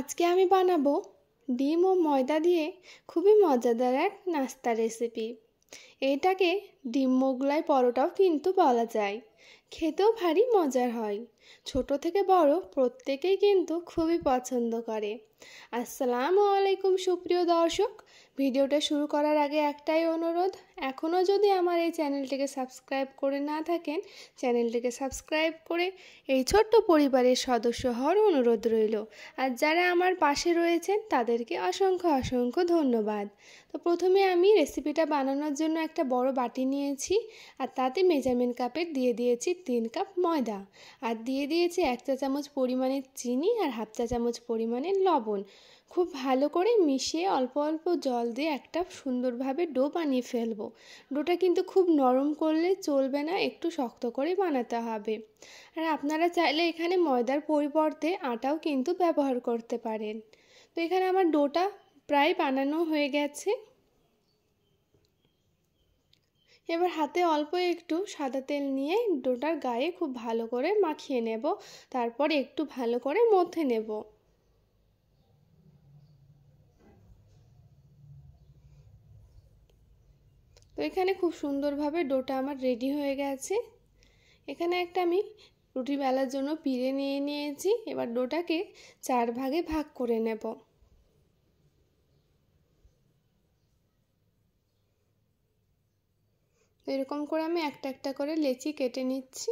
আজকে আমি বানাবো ডিম ও ময়দা দিয়ে খুবই মজাদার এক নাস্তা রেসিপি। এটাকে ডিম মোগলাই পরোটাও কিন্তু বলা যায়। খেতেও ভারী মজার হয়। ছোট থেকে বড় প্রত্যেকেই কিন্তু খুবই পছন্দ করে। আসসালামু আলাইকুম সুপ্রিয় দর্শক, ভিডিওটা শুরু করার আগে একটাই অনুরোধ, এখনও যদি আমার এই চ্যানেলটিকে সাবস্ক্রাইব করে না থাকেন, চ্যানেলটিকে সাবস্ক্রাইব করে এই ছোট্ট পরিবারের সদস্য হওয়ার অনুরোধ রইল। আর যারা আমার পাশে রয়েছেন তাদেরকে অসংখ্য অসংখ্য ধন্যবাদ। তো প্রথমে আমি রেসিপিটা বানানোর জন্য একটা বড় বাটি নিয়েছি, আর তাতে মেজারমেন্ট কাপের দিয়ে দিয়েছি 3 কাপ ময়দা, আর দিয়ে দিয়েছি 1 চা চামচ পরিমাণের চিনি আর হাফ চা চামচ পরিমাণের লবণ। খুব ভালো করে মিশিয়ে অল্প অল্প জল দিয়ে একটা সুন্দরভাবে ডো বানিয়ে ফেলবো। ডোটা কিন্তু খুব নরম করলে চলবে না, একটু শক্ত করে বানাতে হবে। আর আপনারা চাইলে এখানে ময়দার পরিবর্তে আটাও কিন্তু ব্যবহার করতে পারেন। তো এখানে আমার ডোটা প্রায় বানানো হয়ে গেছে। এবার হাতে অল্প একটু সাদা তেল নিয়ে ডোটার গায়ে খুব ভালো করে মাখিয়ে নেব, তারপর একটু ভালো করে মথে নেব। তো এখানে খুব সুন্দরভাবে ডোটা আমার রেডি হয়ে গেছে। এখানে একটা আমি রুটি বেলার জন্য পিঁড়ে নিয়ে নিয়েছি। এবার ডোটাকে 4 ভাগে ভাগ করে নেব। এরকম করে আমি একটা একটা করে লেচি কেটে নিচ্ছি।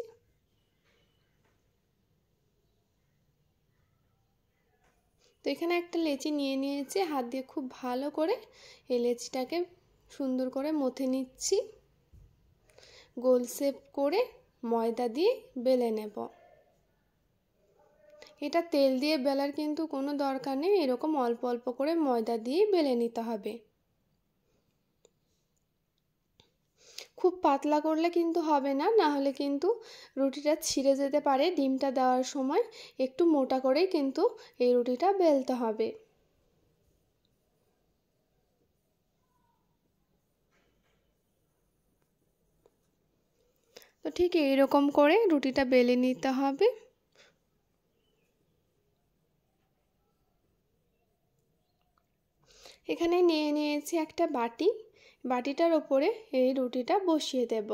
তো এখানে একটা লেচি নিয়ে নিয়েছি, হাত দিয়ে খুব ভালো করে এই লেচিটাকে সুন্দর করে মথে নিচ্ছি। গোল শেপ করে ময়দা দিয়ে বেলে নেব। এটা তেল দিয়ে বেলার কিন্তু কোনো দরকার নেই, এরকম অল্প অল্প করে ময়দা দিয়ে বেলে নিতে হবে। খুব পাতলা করলে কিন্তু হবে না, না হলে কিন্তু রুটিটা ছিঁড়ে যেতে পারে। ডিমটা দেওয়ার সময় একটু মোটা করেই কিন্তু এই রুটিটা বেলতে হবে। তো ঠিক এইরকম করে রুটিটা বেলে নিতে হবে। এখানে নিয়ে নিয়েছি একটা বাটি, বাটিটার ওপরে এই রুটিটা বসিয়ে দেব।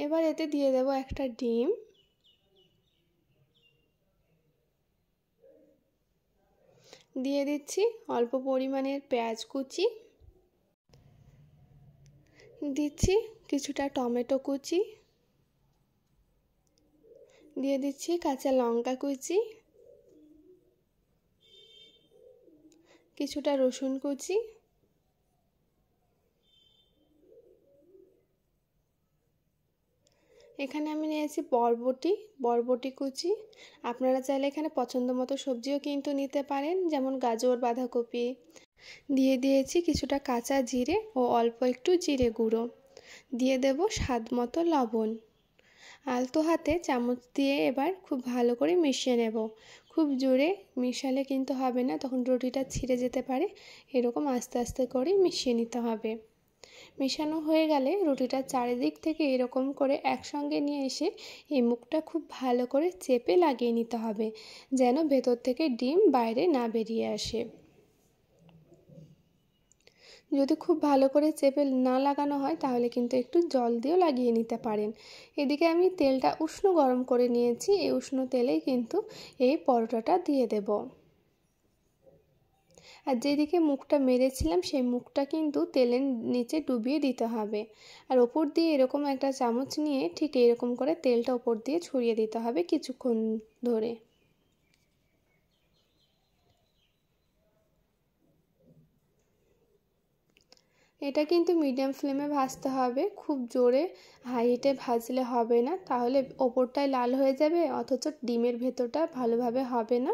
এবার এতে দিয়ে দেব একটা ডিম, দিয়ে দিচ্ছি অল্প পরিমাণের পেঁয়াজ কুচি, দিচ্ছি কিছুটা টমেটো কুচি, দিয়ে দিচ্ছি কাঁচা লঙ্কা কুচি, কিছুটা রসুন কুচি, এখানে আমি নিয়েছি বরবটি কুচি। আপনারা চাইলে এখানে পছন্দ মতো সবজিও কিন্তু নিতে পারেন, যেমন গাজর, বাঁধাকপি। দিয়ে দিয়েছি কিছুটা কাঁচা জিরে ও অল্প একটু জিরে গুঁড়ো, দিয়ে দেব স্বাদ মতো লবণ। আলতো হাতে চামচ দিয়ে এবার খুব ভালো করে মিশিয়ে নেব। খুব জোরে মিশালে কিন্তু হবে না, তখন রুটিটা ছিঁড়ে যেতে পারে। এরকম আস্তে আস্তে করে মিশিয়ে নিতে হবে। মেশানো হয়ে গেলে রুটিটার চারিদিক থেকে এরকম করে একসঙ্গে নিয়ে এসে এই মুখটা খুব ভালো করে চেপে লাগিয়ে নিতে হবে, যেন ভেতর থেকে ডিম বাইরে না বেরিয়ে আসে। যদি খুব ভালো করে চেপে না লাগানো হয় তাহলে কিন্তু একটু জল দিয়েও লাগিয়ে নিতে পারেন। এদিকে আমি তেলটা উষ্ণ গরম করে নিয়েছি, এই উষ্ণ তেলেই কিন্তু এই পরোটাটা দিয়ে দেব। আর যেদিকে মুখটা মেরেছিলাম সেই মুখটা কিন্তু তেলের নিচে ডুবিয়ে দিতে হবে। আর ওপর দিয়ে এরকম একটা চামচ নিয়ে ঠিক এরকম করে তেলটা ওপর দিয়ে ছড়িয়ে দিতে হবে কিছুক্ষণ ধরে। এটা কিন্তু মিডিয়াম ফ্লেমে ভাজতে হবে, খুব জোরে হাই হিটে ভাজলে হবে না, তাহলে ওপরটাই লাল হয়ে যাবে অথচ ডিমের ভেতরটা ভালোভাবে হবে না।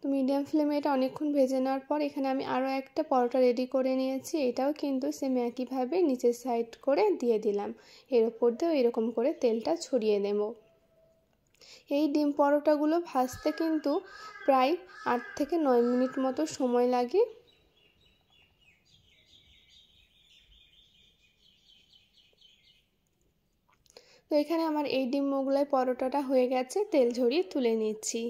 তো মিডিয়াম ফ্লেমে এটা অনেকক্ষণ ভেজে নেওয়ার পর এখানে আমি আরও একটা পরোটা রেডি করে নিয়েছি। এটাও কিন্তু সেম একইভাবে নিচের সাইড করে দিয়ে দিলাম, এর ওপর দিয়েও এরকম করে তেলটা ছড়িয়ে নেব। এই ডিম পরোটাগুলো ভাজতে কিন্তু প্রায় 8 থেকে 9 মিনিট মতো সময় লাগে। তো এখানে আমার এই ডিম মোগলাই পরোটাটা হয়ে গেছে, তেল ঝরিয়ে তুলে নিচ্ছি।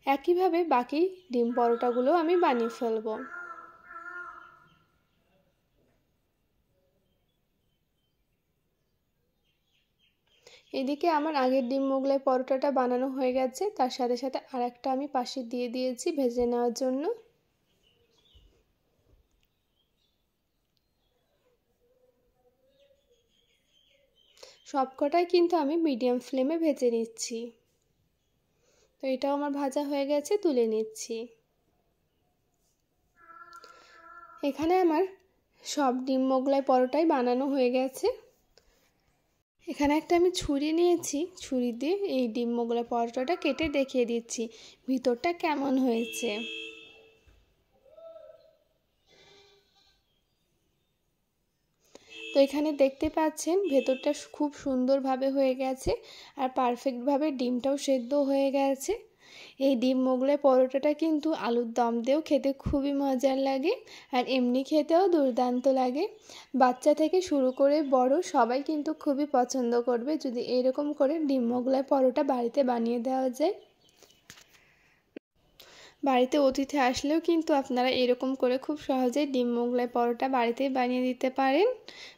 একইভাবে বাকি ডিম পরোটাগুলো আমি বানিয়ে ফেলবো। এদিকে আমার আগের ডিম মোগলাই পরোটাটা বানানো হয়ে গেছে, তার সাথে সাথে আরেকটা আমি পাশে দিয়ে দিয়েছি ভেজে নেওয়ার জন্য। সবকটাই কিন্তু আমি মিডিয়াম ফ্লেমে ভেজে নিচ্ছি। তো এটাও আমার ভাজা হয়ে গেছে, তুলে নিচ্ছি। এখানে আমার সব ডিম মোগলাই পরোটাই বানানো হয়ে গেছে। এখানে একটা আমি ছুরি নিয়েছি, ছুরি দিয়ে এই ডিম মোগলাই পরোটাটা কেটে দেখিয়ে দিচ্ছি ভিতরটা কেমন হয়েছে। তো এখানে দেখতে পাচ্ছেন ভেতরটা খুব সুন্দরভাবে হয়ে গেছে আর পারফেক্টভাবে ডিমটাও সেদ্ধ হয়ে গেছে। এই ডিম মোগলাই পরোটাটা কিন্তু আলুর দম দিয়েও খেতে খুবই মজার লাগে আর এমনি খেতেও দুর্দান্ত লাগে। বাচ্চা থেকে শুরু করে বড় সবাই কিন্তু খুবই পছন্দ করবে যদি এরকম করে ডিম মোগলাই পরোটা বাড়িতে বানিয়ে দেওয়া যায়। বাড়িতে অতিথি আসলেও কিন্তু আপনারা এরকম করে খুব সহজেই ডিম মোগলাই পরোটা বাড়িতেই বানিয়ে দিতে পারেন।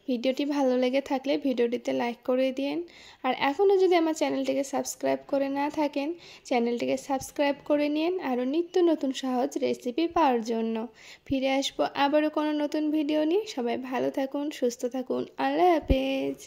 ভিডিওটি ভালো লেগে থাকলে ভিডিওটিতে লাইক করে দিন। আর এখনও যদি আমার চ্যানেলটিকে সাবস্ক্রাইব করে না থাকেন, চ্যানেলটিকে সাবস্ক্রাইব করে নিন আরও নিত্য নতুন সহজ রেসিপি পাওয়ার জন্য। ফিরে আসবো আবারও কোনো নতুন ভিডিও নিয়ে। সবাই ভালো থাকুন, সুস্থ থাকুন। আল্লাহ হাফেজ।